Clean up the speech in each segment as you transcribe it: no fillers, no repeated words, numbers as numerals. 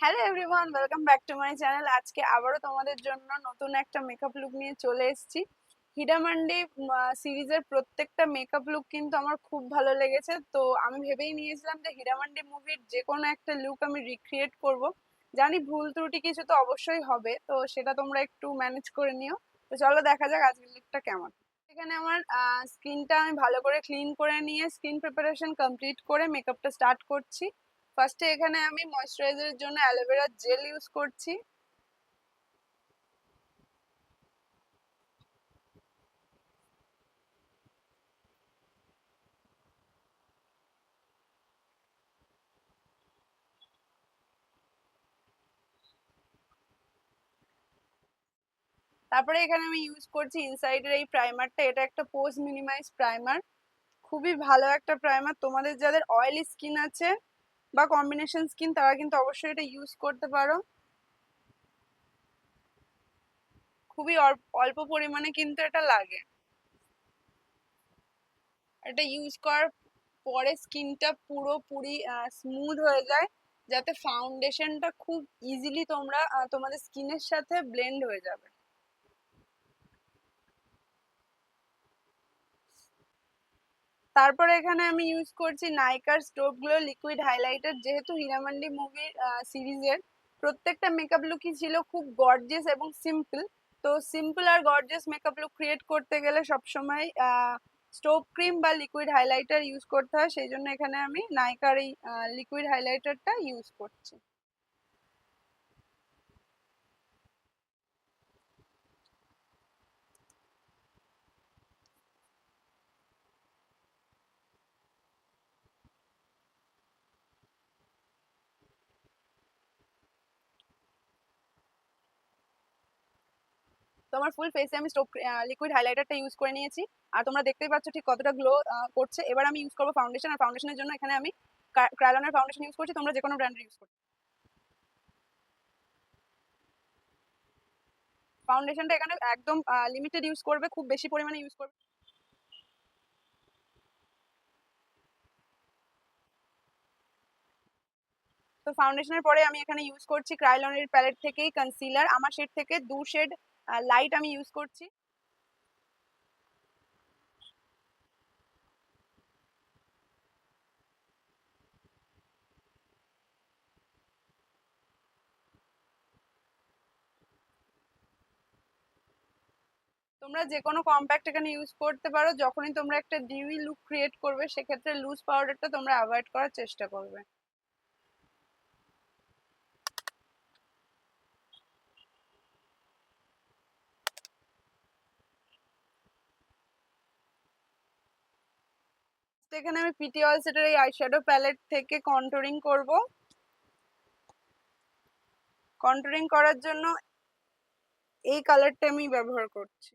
Hello everyone, welcome back to my channel. আজকে আবারও তোমাদের জন্য নতুন একটা মেকআপ লুক নিয়ে চলে এসেছি। হিডামান্ডি সিরিজের প্রত্যেকটা মেকআপ লুক কিন্তু আমার খুব ভালো লেগেছে। তো আমি ভেবেই নিয়েছিলাম যে হিডামান্ডি মুভির যে কোনো একটা লুক আমি রিক্রিয়েট করব। জানি ভুল ত্রুটি কিছু তো অবশ্যই হবে, তো সেটা তোমরা একটু ম্যানেজ করে নিও। তো চলো দেখা যাক আজকের লুকটা কেমন। এখানে আমার স্কিনটা আমি ভালো করে ক্লিন করে নিয়ে স্কিন প্রিপারেশন কমপ্লিট করে মেকআপটা স্টার্ট করছি। ফার্স্টে এখানে আমি ময়শ্চারাইজারের জন্য অ্যালোভেরা জেল ইউজ করছি। তারপরে এখানে আমি ইউজ করছি ইনসাইডের এই প্রাইমারটা। এটা একটা পোজ মিনিমাইজ প্রাইমার, খুবই ভালো একটা প্রাইমার। তোমাদের যাদের অয়েলি স্কিন আছে বা কম্বিনেশন স্কিন তারা কিন্তু অবশ্যই এটা ইউজ করতে পারো। খুবই অল্প পরিমাণে কিন্তু এটা লাগে। এটা ইউজ করার পরে স্কিনটা পুরোপুরি স্মুথ হয়ে যায়, যাতে ফাউন্ডেশনটা খুব ইজিলি তোমরা তোমাদের স্কিনের সাথে ব্লেন্ড হয়ে যাবে। তারপরে এখানে আমি ইউজ করছি নাইকার স্টোভ গ্লো লিকুইড হাইলাইটার। যেহেতু হীরামান্ডি মুভির সিরিজের প্রত্যেকটা মেকআপ লুকই ছিল খুব গর্জিয়াস এবং সিম্পল, তো সিম্পল আর গর্জিয়াস মেকআপ লুক ক্রিয়েট করতে গেলে সবসময় স্টোভ ক্রিম বা লিকুইড হাইলাইটার ইউজ করতে হয়। সেই জন্য এখানে আমি নাইকার এই লিকুইড হাইলাইটারটা ইউজ করছি। তো আমার ফুল ফেসে আমি স্টোভ লিকুইড হাইলাইটারটা ইউজ করে নিয়েছি, আর তোমরা দেখতেই পাচ্ছ ঠিক কতটা গ্লো করছে। এবার আমি ইউজ করবো ফাউন্ডেশন, আর ফাউন্ডেশনের জন্য এখানে আমি ক্রায়োলনের ফাউন্ডেশন ইউজ করছি। তোমরা যে কোনো ব্র্যান্ডের ইউজ করতে। ফাউন্ডেশনটা এখানে একদম লিমিটেড ইউজ করবে, খুব বেশি পরিমাণে ইউজ করবে। তো ফাউন্ডেশনের পরে আমি এখানে ইউজ করছি ক্রায়োলনের প্যালেট থেকেই কনসিলার। আমার শেড থেকে 2 শেড লাইট আমি ইউজ করছি। তোমরা যে কোনো কম্প্যাক্ট এখানে ইউজ করতে পারো। যখনই তোমরা একটা ডিউই লুক ক্রিয়েট করবে সেক্ষেত্রে লুজ পাউডারটা তোমরা অ্যাভয়েড করার চেষ্টা করবে। তো এখানে আমি পিটি অল সেটের এই আইশ্যাডো প্যালেট থেকে কন্টুরিং করব। কন্টুরিং করার জন্য এই কালারটা আমি ব্যবহার করছি।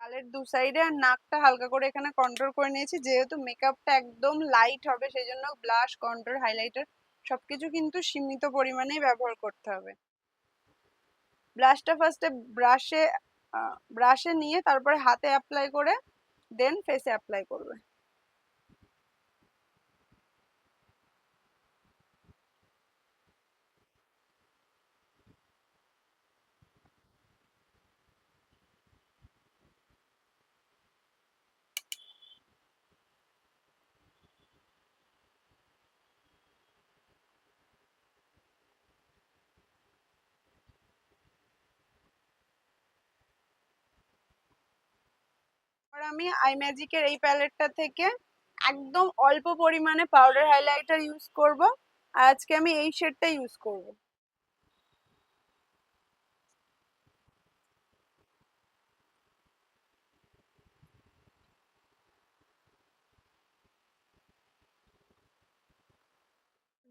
গালের দু সাইডে আর নাকটা হালকা করে এখানে কন্ট্রোল করে নিয়েছি। যেহেতু মেকআপটা একদম লাইট হবে সেই জন্য ব্লাশ, কন্ট্রোল, হাইলাইটার সবকিছু কিন্তু সীমিত পরিমাণেই ব্যবহার করতে হবে। ব্লাশটা ফার্স্টে ব্রাশে ব্রাশে নিয়ে তারপরে হাতে অ্যাপ্লাই করে দেন ফেসে অ্যাপ্লাই করবে। আর আমি আই ম্যাজিকের এই প্যালেটটা থেকে একদম অল্প পরিমাণে পাউডার হাইলাইটার ইউজ করব। আর আজকে আমি এই শেডটা ইউজ করব।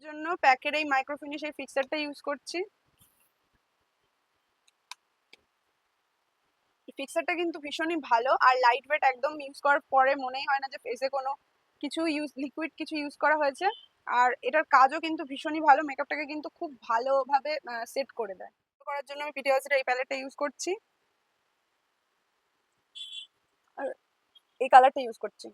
জন্য প্যাকের এই মাইক্রো ফিনিশ এই ফিক্সারটা ইউজ করছি। ফিক্সারটা কিন্তু ভীষণই ভালো আর লাইট ওয়েট, একদম ইউজ করার পরে মনেই হয় না যে ফেসে কোনো কিছু লিকুইড কিছু ইউজ করা হয়েছে। আর এটার কাজও কিন্তু ভীষণই ভালো, মেকআপটাকে কিন্তু খুব ভালোভাবে সেট করে দেয়। করার জন্য আমি পিটিওয়াসের এই প্যালেটটা ইউজ করছি আর এই কালারটা ইউজ করছি।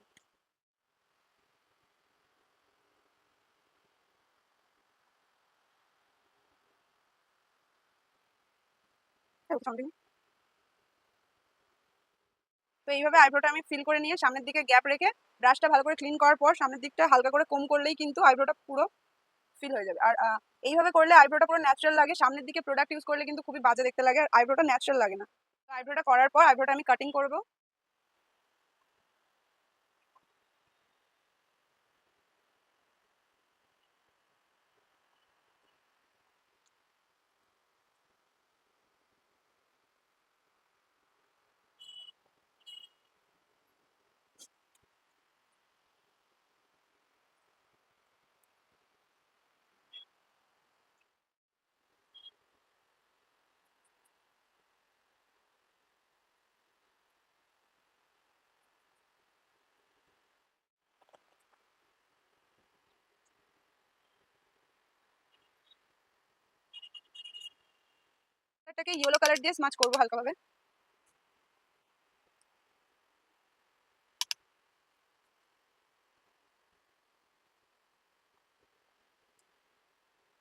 তো এইভাবে আইব্রোটা আমি ফিল করে নিয়ে সামনের দিকে গ্যাপ রেখে ব্রাশটা ভালো করে ক্লিন করার পর সামনের দিকটা হালকা করে কম করলেই কিন্তু আইব্রোটা পুরো ফিল হয়ে যাবে। আর এইভাবে করলে আইব্রোটা পুরো ন্যাচারাল লাগে, সামনের দিকে প্রোডাক্ট ইউজ করলে কিন্তু খুবই বাজে দেখতে লাগে আর আইব্রোটা ন্যাচারাল লাগে না। তো আইব্রোটা করার পর আইব্রোটা আমি কাটিং করব। এটাকে ইয়েলো কালার দিয়ে স্মাচ করবো হালকাভাবে।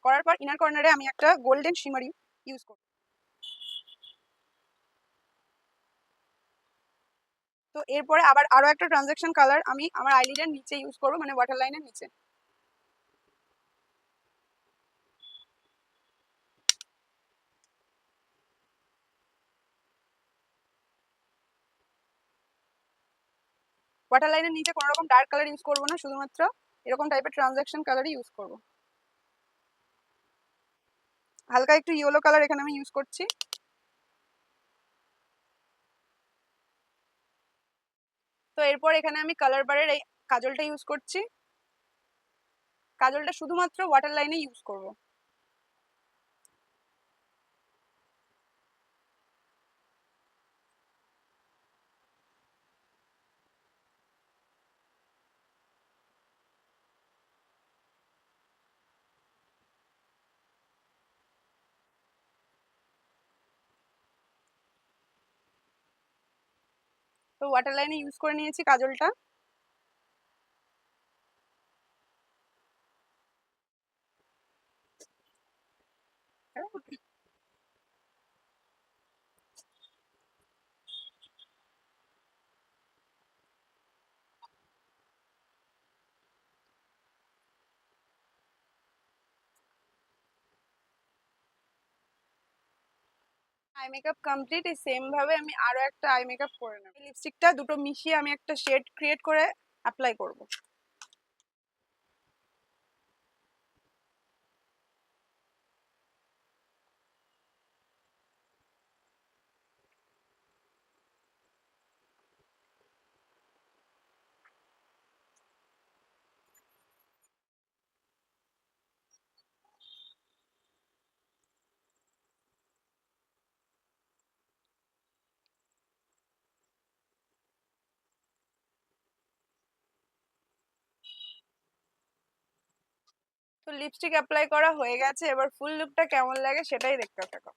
করার পর ইনার কর্নারে আমি একটা গোল্ডেন শিমারি ইউজ করব। তো এরপরে আবার আরো একটা ট্রানজাকশন কালার আমি আমার আইলিডের নিচে ইউজ করব, মানে ওয়াটার লাইনের নিচে। ওয়াটার লাইনের নিচে কোনো রকম ডার্ক কালার ইউজ করব না, শুধুমাত্র এরকম টাইপের ট্রানজাকশন কালারই ইউজ করব। হালকা একটু ইয়েলো কালার এখানে আমি ইউজ করছি। তো এরপর এখানে আমি কালার বারের এই কাজলটা ইউজ করছি। কাজলটা শুধুমাত্র ওয়াটার লাইনে ইউজ করব। তো ওয়াটার লাইনে ইউজ করে নিয়েছি কাজলটা। Eye makeup complete. এই সেম ভাবে আমি আরো একটা আই মেকআপ করে নেব। লিপস্টিকটা দুটো মিশিয়ে আমি একটা শেড ক্রিয়েট করে অ্যাপ্লাই করব। তো লিপস্টিক অ্যাপ্লাই করা হয়ে গেছে, এবার ফুল লুকটা কেমন লাগে সেটাই দেখতে থাকো।